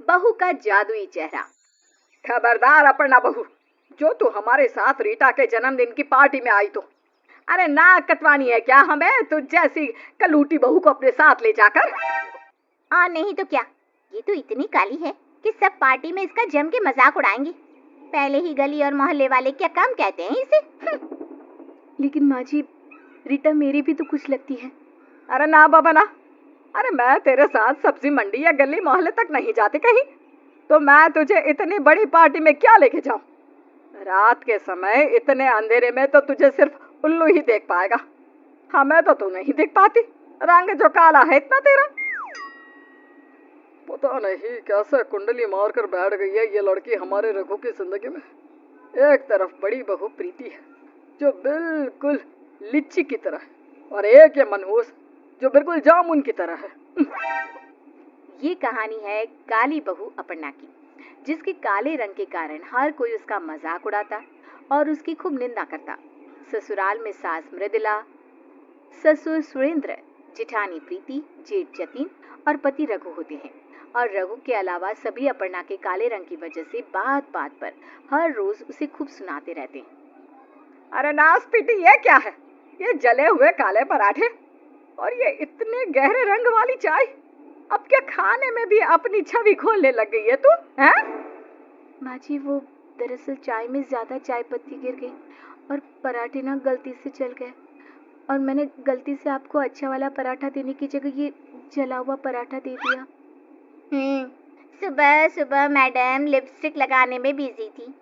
बहू का जादुई चेहरा। खबरदार अपर्णा बहू, जो तू हमारे साथ रीटा के जन्मदिन की पार्टी में आई तो। अरे नाक कटवानी है क्या हमें तुझ जैसी कलूटी बहू को अपने साथ ले जाकर? नहीं तो क्या, ये तो इतनी काली है कि सब पार्टी में इसका जम के मजाक उड़ाएंगे। पहले ही गली और मोहल्ले वाले क्या कम कहते हैं इसे। लेकिन माँ जी, रीटा मेरी भी तो कुछ लगती है। अरे ना बाबा ना, अरे मैं तेरे साथ सब्जी मंडी या गली मोहल्ले तक नहीं जाती कहीं, तो मैं तुझे इतनी बड़ी पार्टी में क्या लेके जाऊं? रात के समय इतने अंधेरे में तो तुझे सिर्फ उल्लू ही देख पाएगा, हमें तो तू नहीं देख पाती। रंग जो काला है इतना तेरा। पता नहीं कैसे कुंडली मार कर बैठ गई है ये लड़की हमारे रघु की जिंदगी में। एक तरफ बड़ी बहू प्रीति है जो बिल्कुल लिच्ची की तरह है, और एक ये मनहूस जो बिल्कुल जामुन की तरह है। ये कहानी है काली बहू अपर्णा की, जिसके काले रंग के कारण हर कोई उसका मजाक उड़ाता और उसकी खूब निंदा करता। ससुराल में सास मृदुला, ससुर सुरेंद्र, जिठानी प्रीति, जेठ जतीन और पति रघु होते हैं। और रघु के अलावा सभी अपर्णा के काले रंग की वजह से बात बात पर हर रोज उसे खूब सुनाते रहते हैं। अरे नास पीटी, ये क्या है? ये जले हुए काले पराठे और ये इतने गहरे रंग वाली चाय। अब क्या खाने में भी अपनी छवि खोलने लग गई है तू, हैं? माँ जी, वो दरअसल चाय में ज्यादा चाय पत्ती गिर गई और पराठे ना गलती से जल गए, और मैंने गलती से आपको अच्छा वाला पराठा देने की जगह ये जला हुआ पराठा दे दिया। सुबह सुबह मैडम लिपस्टिक लगाने में बिजी थी।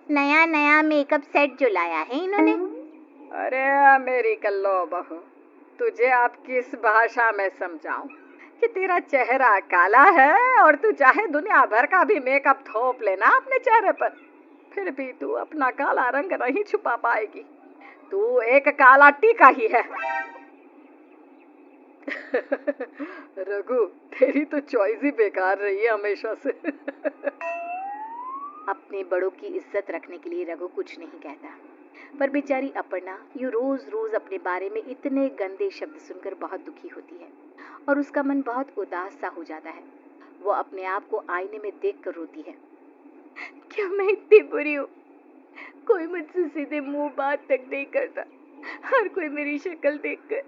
नया नया मेकअप सेट जो लाया है इन्होंने। अरे मेरी कल्लो बहू, तुझे अब किस भाषा में समझाऊं कि तेरा चेहरा काला है और तू चाहे दुनिया भर का भी मेकअप थोप लेना अपने चेहरे पर, फिर भी तू अपना काला रंग नहीं छुपा पाएगी। तू एक काला टीका ही है। रघु, तेरी तो चॉइस ही बेकार रही है हमेशा से। अपने बड़ों की इज्जत रखने के लिए रघु कुछ नहीं कहता, पर बेचारी अपर्णा यूं रोज रोज अपने बारे में इतने गंदे शब्द सुनकर बहुत दुखी होती है और उसका मन बहुत उदास सा हो जाता है। वो अपने आप को आईने में देखकर रोती है। क्या मैं इतनी बुरी हूँ? कोई मुझसे सीधे मुंह बात तक नहीं करता। हर कोई मेरी शक्ल देखकर,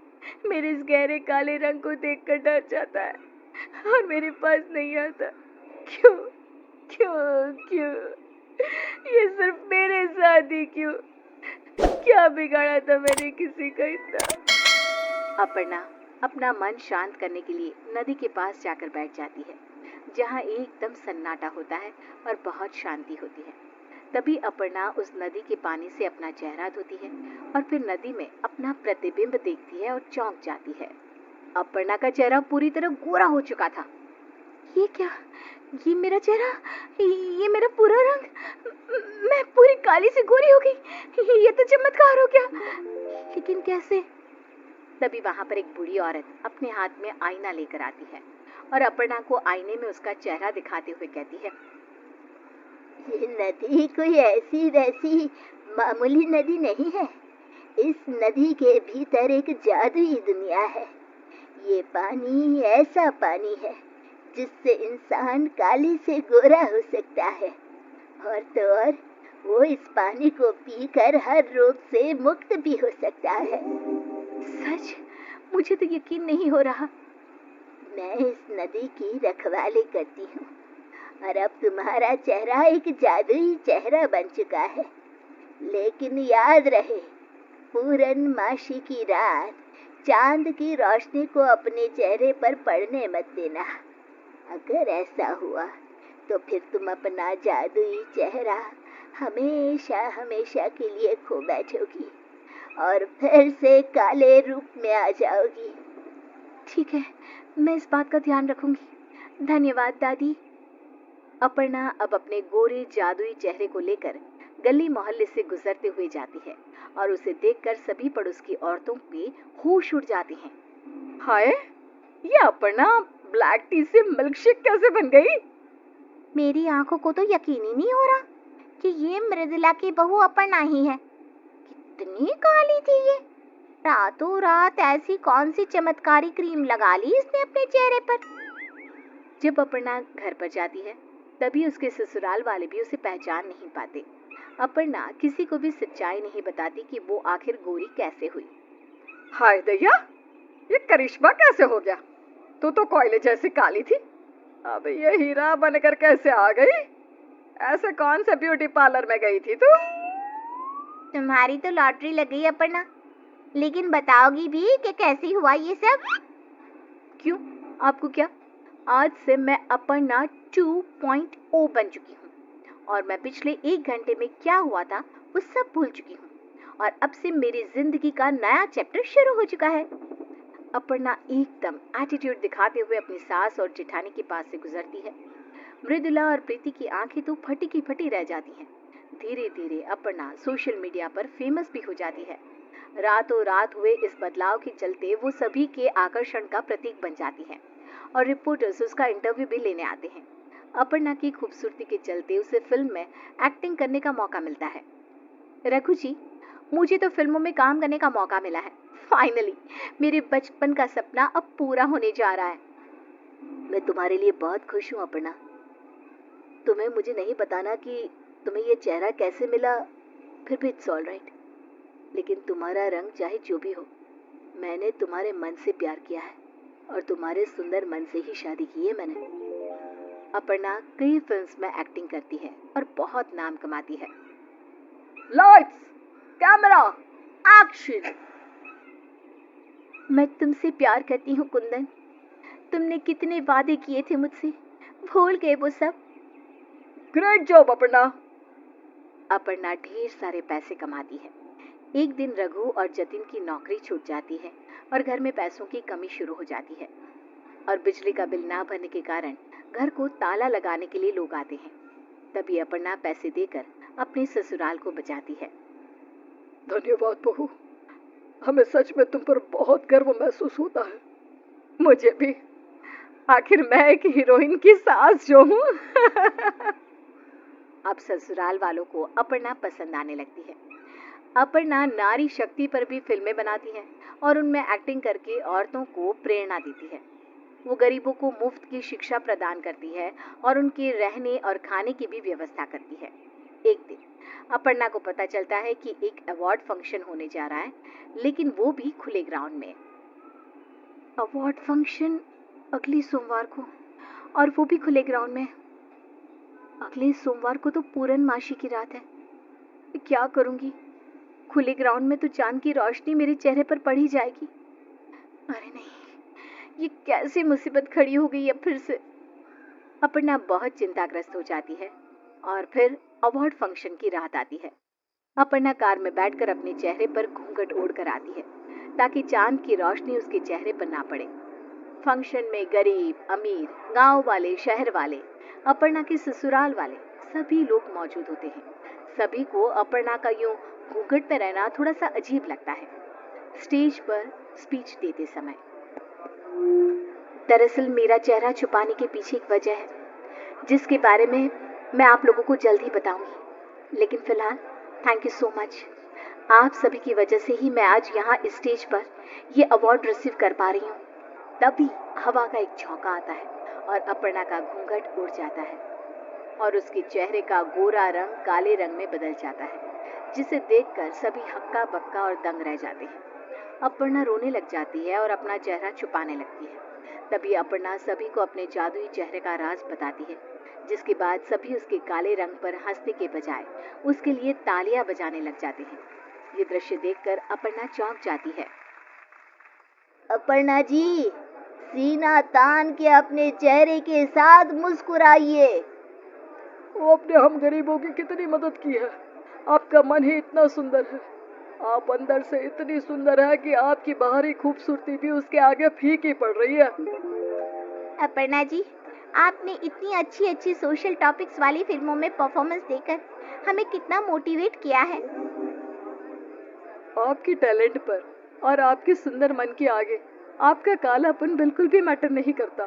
मेरे इस गहरे काले रंग को देखकर डर जाता है और मेरे पास नहीं आता। क्यों क्यों क्यों? ये सिर्फ मेरे साथ ही क्यों? क्या बिगाड़ा था मैंने किसी का इतना? अपर्णा अपना मन शांत करने के लिए नदी के पास जाकर बैठ जाती है, जहाँ एकदम सन्नाटा होता है और बहुत शांति होती है। तभी अपर्णा उस नदी के पानी से अपना चेहरा धोती है और फिर नदी में अपना प्रतिबिंब देखती है और चौंक जाती है। अपर्णा का चेहरा पूरी तरह गोरा हो चुका था। ये क्या? ये मेरा चेहरा, ये मेरा पूरा रंग, मैं पूरी काली से गोरी हो गई। ये तो चमत्कार हो गया। लेकिन कैसे? तभी वहां पर एक बूढ़ी औरत अपने हाथ में आईना लेकर आती है और अपर्णा को आईने में उसका चेहरा दिखाते हुए कहती है, ये नदी कोई ऐसी वैसी मामूली नदी नहीं है। इस नदी के भीतर एक जादुई दुनिया है। ये पानी ऐसा पानी है जिससे इंसान काली से गोरा हो सकता है, और तो और वो इस पानी को पीकर हर रोग से मुक्त भी हो सकता है। सच? मुझे तो यकीन नहीं हो रहा। मैं इस नदी की रखवाली करती हूँ और अब तुम्हारा चेहरा एक जादुई चेहरा बन चुका है। लेकिन याद रहे, पूर्णमासी की रात चांद की रोशनी को अपने चेहरे पर पड़ने मत देना। अगर ऐसा हुआ तो फिर तुम अपना जादुई चेहरा हमेशा हमेशा के लिए खो बैठोगी और फिर से काले रूप में आ जाओगी। ठीक है, मैं इस बात का ध्यान रखूंगी। धन्यवाद दादी। अपर्णा अब अपने गोरे जादुई चेहरे को लेकर गली मोहल्ले से गुजरते हुए जाती है और उसे देखकर सभी पड़ोस की औरतों के होश उड़ जाते हैं। हाय, ये अपर्णा ब्लैक टी से मिल्कशेक कैसे बन गई? मेरी आंखों को तो यकीन ही नहीं हो रहा कि ये मृदुला की बहू अपर्णा ही है। कितनी काली थी ये, रातों रात ऐसी कौन सी चमत्कारी क्रीम लगा ली इसने अपने चेहरे पर? जब अपर्णा घर पर जाती है तभी उसके ससुराल वाले भी उसे पहचान नहीं पाते। अपर्णा किसी को भी सच्चाई नहीं बताती कि वो आखिर गोरी कैसे हुई। हाय दैया, ये करिश्मा कैसे हो गया? तू तो कोयले जैसी काली थी, अब ये हीरा बनकर कैसे आ गई? ऐसे कौन से ब्यूटी पार्लर में गई थी तू? तुम्हारी तो लॉटरी लग गई अपर्णा, लेकिन बताओगी भी कि कैसे हुआ ये सब? क्यों, आपको क्या? आज से मैं अपर्णा 2.0 बन चुकी हूँ और मैं पिछले 1 घंटे में क्या हुआ था वो सब भूल चुकी हूँ और अब से मेरी जिंदगी का नया चैप्टर शुरू हो चुका है। अपर्णा एकदम एटीट्यूड दिखाते हुए अपनी सास और जेठानी के पास से गुजरती है। मृदुला और प्रीति की आंखें तो फटी की फटी रह जाती हैं। धीरे धीरे अपर्णा सोशल मीडिया पर फेमस भी हो जाती है। रातों रात हुए इस बदलाव के चलते वो सभी के आकर्षण का प्रतीक बन जाती है और रिपोर्टर्स उसका इंटरव्यू भी लेने आते हैं। अपर्णा की खूबसूरती के चलते उसे फिल्म में एक्टिंग करने का मौका मिलता है। रघु जी, मुझे तो फिल्मों में काम करने का मौका मिला है। फाइनली मेरे बचपन का सपना अब पूरा होने जा रहा है। मैं तुम्हारे लिए बहुत खुश हूँ अपर्णा। तुम्हें मुझे नहीं बताना कि तुम्हें ये चेहरा कैसे मिला, फिर भी इट्स ऑल राइट। लेकिन तुम्हारा रंग चाहे जो भी हो, मैंने तुम्हारे मन से प्यार किया है और तुम्हारे सुंदर मन से ही शादी की है मैंने। अपर्णा कई फिल्म्स में एक्टिंग करती है और बहुत नाम कमाती है। Lights, camera, action. मैं तुमसे प्यार करती हूँ कुंदन। तुमने कितने वादे किए थे मुझसे, भूल गए वो सब? Great job Aparna. अपर्णा ढेर सारे पैसे कमाती है। एक दिन रघु और जतिन की नौकरी छूट जाती है और घर में पैसों की कमी शुरू हो जाती है और बिजली का बिल ना भरने के कारण घर को ताला लगाने के लिए लोग आते हैं। तभी अपर्णा पैसे देकर अपने ससुराल को बचाती है। धन्यवाद बहू, हमें सच में तुम पर बहुत गर्व महसूस होता है। मुझे भी, आखिर मैं एक हीरोइन की सास जो हूँ। अब ससुराल वालों को अपर्णा पसंद आने लगती है। अपर्णा नारी शक्ति पर भी फिल्में बनाती है और उनमें एक्टिंग करके औरतों को प्रेरणा देती है। वो गरीबों को मुफ्त की शिक्षा प्रदान करती है और उनके रहने और खाने की भी व्यवस्था करती है। एक दिन अपर्णा को पता चलता है कि एक अवार्ड फंक्शन होने जा रहा है, लेकिन वो भी खुले ग्राउंड में। अवार्ड फंक्शन अगले सोमवार को, और वो भी खुले ग्राउंड में। अगले सोमवार को तो पूर्णमासी की रात है। मैं क्या करूंगी? खुले ग्राउंड में तो चांद की रोशनी मेरे चेहरे पर पड़ ही जाएगी। अरे नहीं, ये कैसी मुसीबत खड़ी हो गई है फिर से। अपर्णा बहुत चिंताग्रस्त हो जाती है और फिर अवार्ड फंक्शन की रात आती है। अपर्णा कार में बैठकर अपने चेहरे पर घूंघट ओढ़कर आती है ताकि चांद की रोशनी उसके चेहरे पर ना पड़े। फंक्शन में गरीब, अमीर, गांव वाले, शहर वाले, अपर्णा के ससुराल वाले सभी लोग मौजूद होते हैं। सभी को अपर्णा का यूं घूंघट में रहना थोड़ा सा अजीब लगता है। स्टेज पर स्पीच देते समय दरअसल मेरा चेहरा छुपाने के पीछे एक वजह है जिसके बारे में मैं आप लोगों को जल्द ही बताऊंगी। लेकिन फिलहाल थैंक यू सो मच। आप सभी की वजह से ही मैं आज यहाँ स्टेज पर ये अवार्ड रिसीव कर पा रही हूँ। तभी हवा का एक झोंका आता है और अपर्णा का घूंघट उड़ जाता है और उसके चेहरे का गोरा रंग काले रंग में बदल जाता है, जिसे देखकर सभी हक्का बक्का और दंग रह जाते हैं। अपर्णा रोने लग जाती है और अपना चेहरा छुपाने लगती है। तभी अपर्णा सभी को अपने जादुई चेहरे का राज बताती है, जिसके बाद सभी उसके काले रंग पर हंसने के बजाय उसके लिए तालियां बजाने लग जाते हैं। ये दृश्य देखकर अपर्णा चौंक जाती है। अपर्णा जी, सीना तान के अपने चेहरे के साथ मुस्कुराइए। वो अपने हम गरीबों की कितनी मदद की है। आपका मन ही इतना सुंदर है। आप अंदर से इतनी सुंदर है कि आपकी बाहरी खूबसूरती भी उसके आगे फीकी पड़ रही है। अपर्णा जी, आपने इतनी अच्छी अच्छी सोशल टॉपिक्स वाली फिल्मों में परफॉर्मेंस देकर हमें कितना मोटिवेट किया है। आपकी टैलेंट पर और आपके सुंदर मन के आगे आपका कालापन बिल्कुल भी मैटर नहीं करता।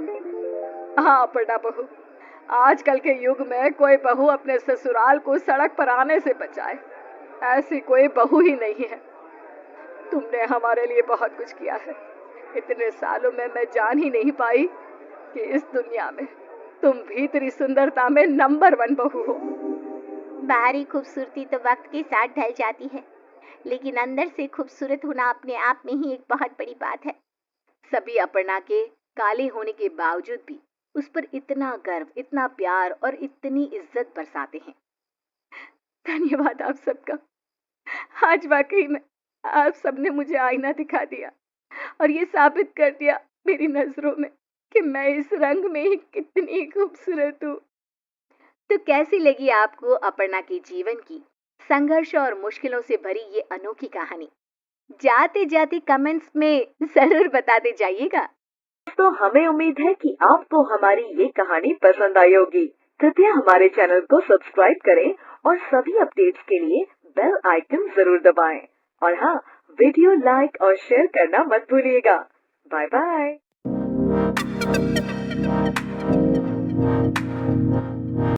हाँ अपर्णा बहू, आजकल के युग में कोई बहू अपने ससुराल को सड़क पर आने से बचाए, ऐसी कोई बहू ही नहीं है। तुमने हमारे लिए बहुत कुछ किया है। इतने सालों में मैं जान ही नहीं पाई कि इस दुनिया में तुम भी तेरी सुंदरता में नंबर 1 बहू हो। बाहरी खूबसूरती तो वक्त के साथ ढल जाती है, लेकिन अंदर से खूबसूरत होना अपने आप में ही एक बहुत बड़ी बात है। सभी अपर्णा के काले होने के बावजूद भी उस पर इतना गर्व, इतना प्यार और इतनी इज्जत बरसाते हैं। धन्यवाद आप सबका। आज वाकई में आप सबने मुझे आईना दिखा दिया और ये साबित कर दिया मेरी नजरों में कि मैं इस रंग में ही कितनी खूबसूरत हूँ। तो कैसी लगी आपको अपर्णा के जीवन की संघर्ष और मुश्किलों से भरी ये अनोखी कहानी? जाते जाते कमेंट्स में जरूर बताते जाइएगा। तो हमें उम्मीद है कि आपको हमारी ये कहानी पसंद आई होगी। कृपया हमारे चैनल को सब्सक्राइब करें और सभी अपडेट्स के लिए बेल आइकन जरूर दबाएं। और हाँ, वीडियो लाइक और शेयर करना मत भूलिएगा। Bye bye.